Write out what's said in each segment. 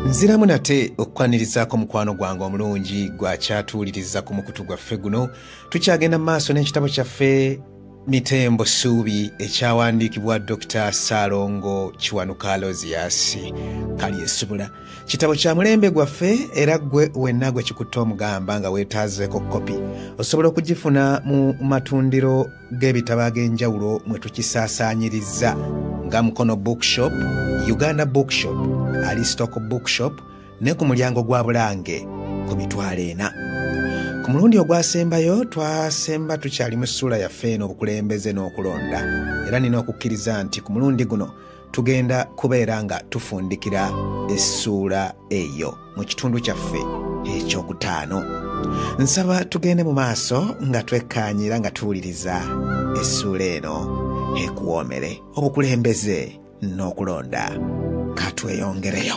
Nziramu nate okukwanirizaako mukwano gwange omulungi gwakyatuuliriza ku mukutu gwaffe guno. Tukyagenda mu maaso n'ekitabo kyaffe Mitembo Ssuubi ekyawandiikibwa Dr. Ssaalongo Kiwanuka Aloysius Kalyesubula. Kitabo kya mulembe gwaffe era gwe wenna gwe kikutte omugamba nga weetaazeeko kopi osobola okugifuna mu matundiro g'ebitabo ag'enjawulo mwe tukisaasaanyiriza nga Mukono Bookshop, Uganda Bookshop, Aristotle Bookshop ne ku mulyango gwa Bulange ku mitwalo 4. Ku mulundi ogwasembayo twasemba tukyali mu ssuula yaffe eno obukulembeze n'okulonda era nina okukkiriza nti ku mulundi guno tugenda kubeera nga tufundikira essuula eyo mu kitundu kyaffe ekyokutaano. Nsaba tugende mu maaso nga twekkaanyira nga tuwuliriza essuula eno ekuwoomere obukulembeze n'okulonda. Katweyongereyo.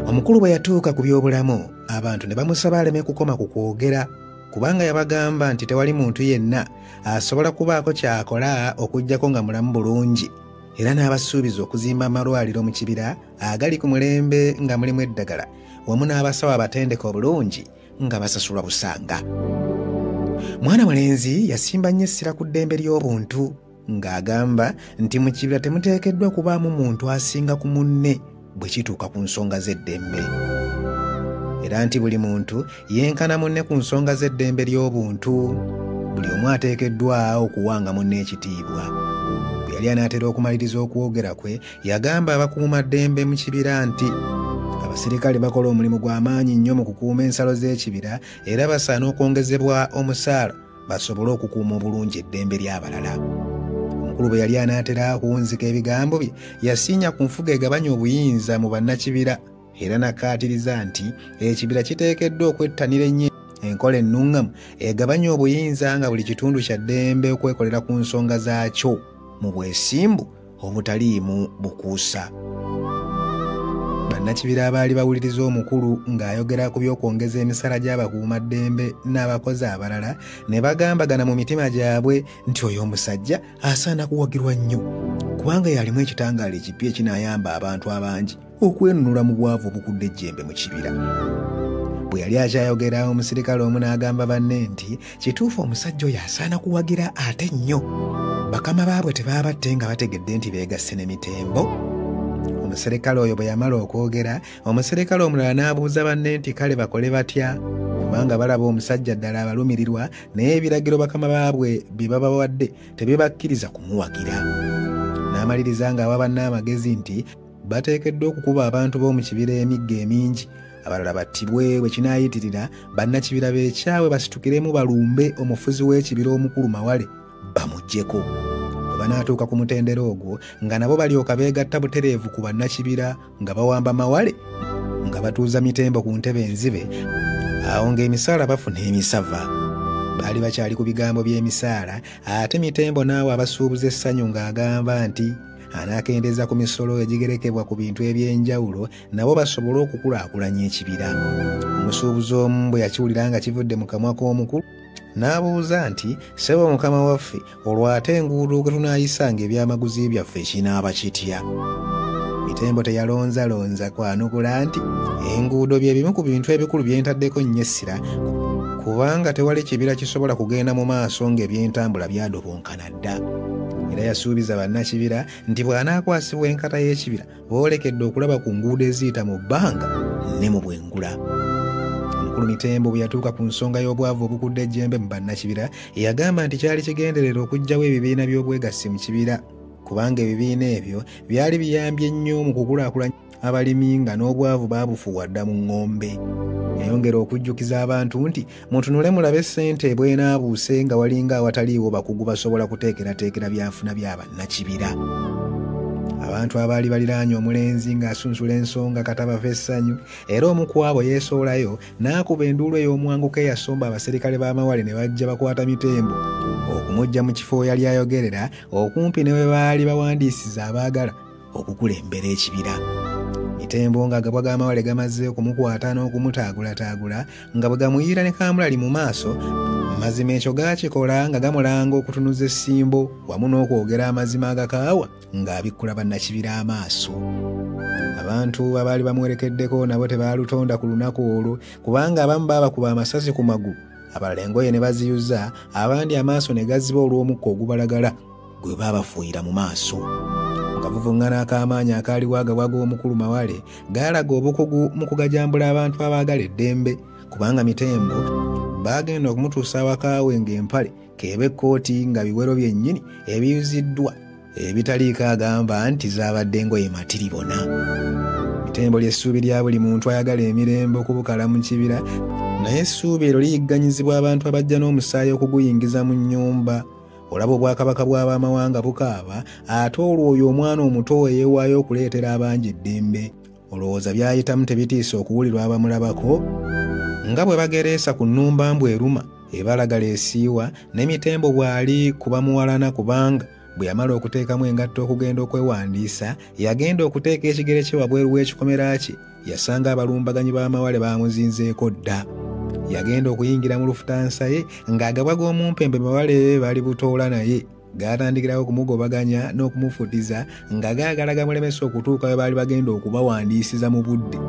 Omukulu bwe yatuuka ku by'obulamu abantu ne bamusaba aleme kukoma ku kwogera kubanga yabagamba nti tewali muntu yenna asobola kubaako kyakola okuggyako nga mulamu bulungi, era n'abasuubiza okuzimba amalwaliro mu kibira agali ku mulembe nga mulimu eddagala wamu n'abasawo abatendeka obulungi nga basasulwa busanga. Mwana mulenzi yasimba nnyo essira ku ddembe ly'obuntu ng'agamba nti mu kibira temuteekeddwa kubaamu muntu asinga ku munne bwe kituuka ku nsonga z'eddembe, era nti buli muntu yenkana munne ku nsonga z'eddembe ly'obuntu. Buli omu ateekeddwa okuwanga munne ekitiibwa. Bwe yali anaatera okumaliriza okwogera kwe yagamba abakuuma ddembe mu kibira nti abaserikale bakola omulimu gw'amaanyi nnyo mu kukuuma ensalo z'ekibira era basaana okwongezebwa omusaala basobole okukuuma obulungi eddembe ly'abalala. Omukulu bwe yali anaatera okuwunzika ebigambo bye yasinya ku nfuga egabanya obuyinza mu bannakibira era nakkaatiriza nti ekibira kiteekeddwa okwettanira ennyo enkola ennuŋŋamu egabanya obuyinza nga buli kitundu kya ddembe okwekolera ku nsonga zaakyo mu bwesimbu obutaliimu bukuusa. Bannakibira abaali bawuliriza omukulu ng'ayogera ku by'okwongeza emisala gy'abakuumaddembe n'abakozi abalala ne bagambagana mu mitima gyabwe nti oyo omusajja asaana kuwagirwa nnyo kubanga yalimu ekitangaala ekipya ekinaayamba abantu abangi okwenunula mu bwavu obukudde ejjembe mu kibira. Bwe yali akyayogera omusirikale omu n'agamba banne nti kituufu omusajja oyo asaana kuwagira ate nnyo. Bakama baabwe tebaabatte nga bategedde nti beegasse ne Mitembo. Omuserikale oyo bwe yamala okwogera, omuserikale omulala n'abuuza banne nti kale bakole batya kubanga balaba omusajja ddala abalumirirwa naye ebiragiro bakama baabwe bye babawadde tebibakkiriza kumuwagira. N'amaliriza ng'awa banne amagezi nti bateekeddwa okukuba abantu b'omu kibira emiggo emingi, abalala battibwe bwe kinaayitirira bannakibira beekyawe basitukiremu balumbe omufuzi w'ekibira omukulu Mawale bamuggyeko. Banaatuuka ku mutendero ogwo nga nabo balyoka beegatta butereevu ku bannakibira nga bawamba Mawale nga batuuza Mitembo ku ntebe enzibe. Awo ng'emisaala bafuna emisava. Baali bakyali ku bigambo by'emisaala ate Mitembo naawe abasuubuza essanyu ng'agamba nti anaakendeeza ku misolo egigerekebwa ku bintu eby'enjawulo nabo basobole okukulaakulanya ekibira. Omusuubuzi omu bwe yakiwulira nga kivudde mu kamwa k'omukulu n'abuuza nti ssebo mukama waffe olwo ate enguudo gwe tunaayisanga ebyamaguzi byaffe kinaaba kitya? Mitembo teyalonzalonza kwanukula nti enguudo bye bimu ku bintu ebikulu bye ntaddeko nnyo essira kubanga tewali kibira kisobola kugenda mu maaso ng'ebyentambula byadobonkana dda. Era yasuubiza bannakibira nti bw'anaakwasibwa enkata y'ekibira boolekedde okulaba ku nguudo eziyita mu bbanga ne mu bwengula. Omukulu Mitembo bwe yatuuka ku nsonga y'obwavu obukudde ejjembe mu bannakibira yagamba nti kyali kigenderera okuggyawo ebibiina by'obwegassi mu kibira kubanga ebibiina ebyo byali biyambye nnyo mu kukulaakulanya abalimi nga n'obwavu baabufuwadda mu ng'ombe. Yayongera okujjukiza abantu nti mutunule mulabe ssente bwenaabuuse nga walinga awataliiwo bakugu basobola kuteekerateekera byafuna bya bannakibira. Abantu abaali baliraanye omulenzi ng'asunsula ensonga katabava essanyu era omu ku abo yeesoolayo n'akuba enduulu ey'omwanguka eyasomba abaserikale b'Amawale ne bajja bakwata Mitembo okumujja mu kifo yali ayogerera okumpi ne we baali bawandiisiza abaagala okukulembera ekibira. Mitembo ng'agabwa g'amawale gamaze okumukwata n'okumutaagulataagula nga bwe gamuyiira ne Kamulali mu maaso, mazima ekyo gaakikola nga gamulanga okutunuza essimbo wamu n'okwogera amazima agakaawa ng'abikkula bannakibira amaaso. Abantu abaali bamuwerekeddeko nabo tebaalutonda ku lunaku olwo, kubanga abamu baabakuba amasasi ku magulu, abalala engoye ne baziyuza, abandi amaaso ne gaziba olw'omukka ogubalagala gwe baabafuuyira mu maaso. Akavuvuŋŋana ak'amaanyi akaaliwo agabwaga omukulu Mawale gaalaga obukugu mu kugajambula abantu abaagala eddembe, kubanga Mitembo baagenda okumutuusa awakaawe ng'empale keeba ekkooti nga biwero byennyini ebiyuziddwa ebitaliiko agamba nti zaabadde ngoye matiribona. Mitembo ly'essuubi lya buli muntu ayagala emirembe okubukala mu kibira, naye essuubi eryo liyigganyizibwa abantu abajja n'omusaayi okuguyingiza mu nnyumba. Olaba obwakabaka bw'abamawanga bukaaba, ate olwo oyo omwana omuto eyeewaayo okuleetera abangi eddembe. Olowooza byayitamu tebitiisa okuwulirwa abamulabako? Nga bwe bagereesa ku nnumba mbu eruma ebalagala esiiwa, ne Mitembo bw'ali kubamuwalana, kubanga bwe yamala okuteekamu engatto okugenda okwewandiisa, yagenda okuteeka ekigere kye wabweru w'ekikomera kye, yasanga abalumbaganyi b'amawale bamuzinzeeko dda. Yagenda okuyingira mu lufutansa ye ng'agabwa g'omumpembe Mawale bali butoola naye, gaatandikirawo okumugobaganya n'okumufutiza nga gaagala gamulemesa okutuuka we baali bagenda okubawandiisiza mu budde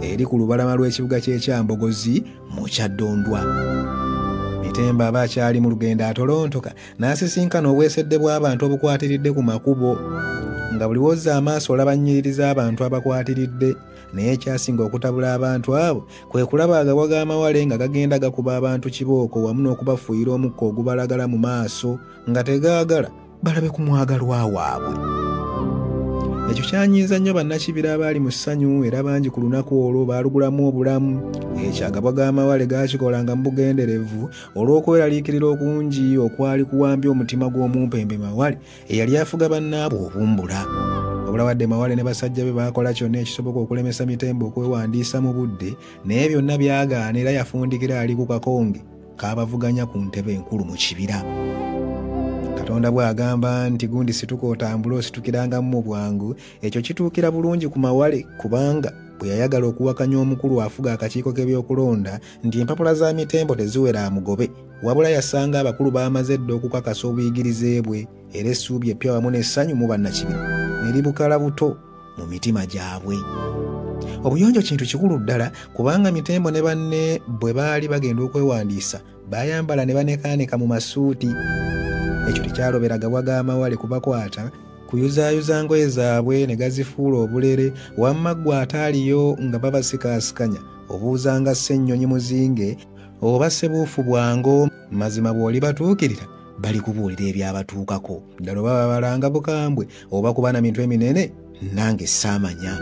eri ku lubalama lw'ekibuga ky'Ekyambogozi mu Kyaddondwa. Mitembo aba akyali mu lugendo atolontoka n'asisinkana obwesedde bw'abantu obukwatiridde ku makubo, nga buli wozza amaaso olaba nnyiririza abantu abakwatiridde, naye ekyasinga okutabula abantu abo kwe kulaba agabwa g'amawale nga gagenda gakuba abantu kibooko wamu n'okubafuuyira omukka ogubalagala mu maaso nga tegaagala balabe ku mwagalwa waabwe. Ekyo kyanyiiza nnyo bannakibira abaali mu ssanyu, era bangi ku lunaku olwo baalugulamu obulamu. Ekyo agabwa g'amawale gaakikolanga mu bugenderevu olw'okweraliikirira okungi okwali kuwambye omutima gw'omumpembe Mawale eyali afuga bannaabwe obumbula. Obulawadde Mawale ne basajja be baakola kyonna ekisoboka okulemesa Mitembo okwewandiisa mu budde, naye byonna byagaana era yafundikira ali ku kakonge kaabavuganya ku ntebe enkulu mu kibira. Katonda bw'agamba nti gundi situka otambule ositukirangamu mu bwangu, ekyo kituukira bulungi ku Mawale, kubanga bwe yayagala okuwakanya omukulu afuga akakiiko k'ebyokulonda nti empapula za Mitembo teziwera amugobe, wabula yasanga abakulu baamaze dda okukakasa obuyigirize bwe, era essuubi eppya wamu n'essanyu mu bannakibira ne libukala buto mu mitima gyabwe. Obuyonjo kintu kikulu ddala, kubanga Mitembo ne banne bwe baali bagenda okwewandiisa bayambala ne banekaanika mu masuuti. Ekyo tekyalobera agabwa g'amawale kubakwata, kuyuzaayuza ngoye zaabwe ne gazifuula obulere, wamma ggwe ataaliyo nga babasikaasikanya obuuzanga Ssennyonyi Muzinge oba Ssebuufu Bwango. Mazima bw'oli batuukirira bali kubuulira ebyabatuukako, ddala oba babalanga bukambwe oba kuba na mitwe eminene nange saamanya.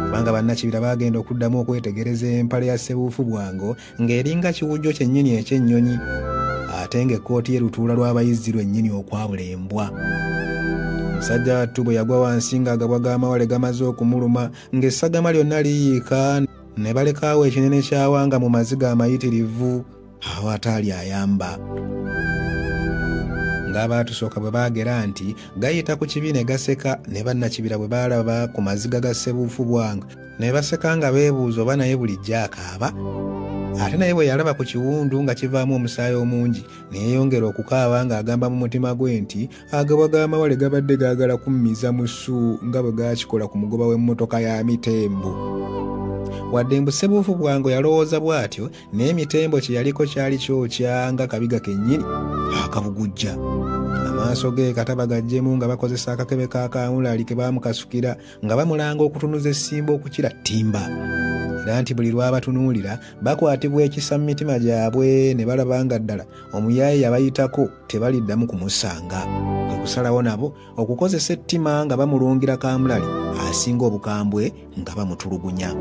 Kubanga bannakibira baagenda okuddamu okwetegereza empale ya Ssebuufu Bwango ng'eringa kiwujjo kyennyini eky'ennyonyi, ate ng'ekkooti ye lutuula lw'abayizzi lwennyini okwabula embwa. Omusajja wattu bwe yagwa wansi ng'agabwa g'amawale gamaze okumuluma, ng'essagama lyonna liyiika, ne balekaawo ekinene kyawanga mu maziga amayitirivu awo ataali ayamba. Ng'abaatusooka bwe baagera nti gayita ku kibi ne gaseka, ne bannakibira bwe baalaba ku maziga ga Ssebuufu Bwango ne baseka nga beebuuza oba naye bulijjo akaaba. Ate naye bwe yalaba ku kiwundu nga kivaamu omusaayi omungi ne yeeyongera okukaaba ng'agamba mu mutima gwe nti agabwa g'amawale gabadde gaagala kummiza mu ssu nga bwe gaakikola ku mugoba w'emmotoka ya Mitembo. Wadde mbu Ssebuufu Bwango yalowooza bw'atyo, naye Mitembo kye yaliko kyali kyokya nga kabiga kennyini akabugujja. Amaaso ge kataba gajjemu nga bakozesa akakebe ka Kamulali ke baamukasukira nga bamulanga okutunuza essimba okukira ttimba. Era nti buli lw'abatunuulira bakwatibwa ekisa mu mitima gyabwe ne balaba nga ddala omuyaaye yabayitako tebaliddamu kumusanga. Kwe kusalawo nabo okukozesa ettima nga bamulungira Kamulali asinga obukambwe nga bamutulugunya.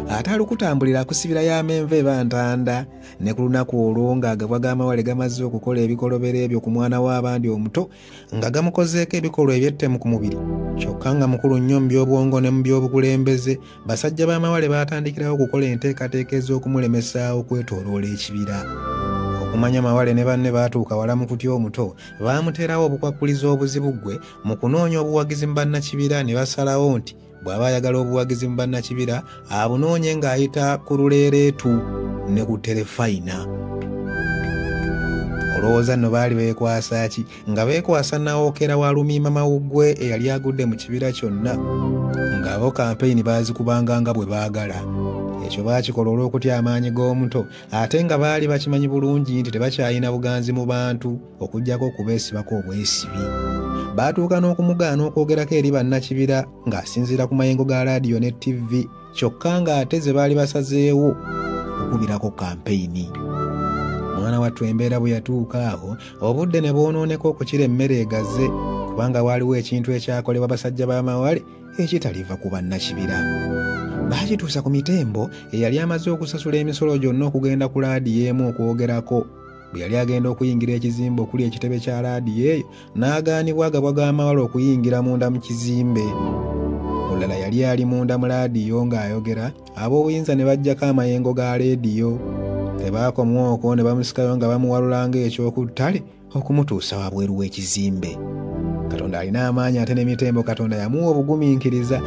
Ate alukutambulira akusibira y'amenva eba ntanda, ne ku lunaku olwo ng'agabwa g'amawale gamaze okukola ebikolobero ebyo ku mwana w'abandi omuto nga gamukozeeko ebikolwa eby'ettemu ku mubiri. Kyokka nga mukulu nnyo mu by'obwongo ne mu by'obukulembeze, basajja b'amawale baatandikirawo okukola enteekateeka ez'okumulemesa okwetooloola ekibira. Okumanya Mawale ne banne baatuuka wala mu kutya omuto, baamuterawo obukwakkuliza obuzibu gwe mu kunoonya obuwagizi mu bannakibira, ne basalawo nti bw'aba ayagala obuwagizi mu bannakibira abunoonye ng'ayita ku luleereetu ne ku terefayina. Olowooza nno baali beekwasa ki? Nga beekwasa Nawookera wa Lumiima Mawuggwe eyali agudde mu kibira kyonna, ng'abo kampeyini baazikubanga nga bwe baagala. Ekyo baakikola olw'okutya amaanyi g'omuto, ate nga baali bakimanyi bulungi nti tebakyalina buganzi mu bantu okuggyako okubeesibako obwesibi. Baatuuka n'okumugaana okwogerako eri bannakibira ng'asinziira ku mayengo ga laadiyo ne TV, kyokka ng'ate ze baali basazeewo okukubirako kampeyini. Mwana wattu embeera bwe yatuuka awo, obudde ne bwonooneka okukira emmere egaze, kubanga waaliwo ekintu ekyakolebwa basajja b'amawale ekitaliva ku bannakibira. Baakituusa ku mitembo eyali amaze okusasula emisolo gyonna okugenda ku laadiyo emu okwogerako. Bwe yali agenda okuyingira ekizimbe okuli ekitebe kya laadiyo eyo, n'agaanibwa agabwa g'amawale okuyingira munda mu kizimbe. Olulala yali ali munda mu laadiyo ng'ayogera, ab'obuyinza ne baggyako amayengo ga leediyo. Tebaakoma okwo ne bamusikayo nga bamuwalula ng'ekyokuttale okumutuusa wabweru w'ekizimbe. Katonda alina amaanyi ate n'emitembo Katonda yamuwa obugumiikiriza.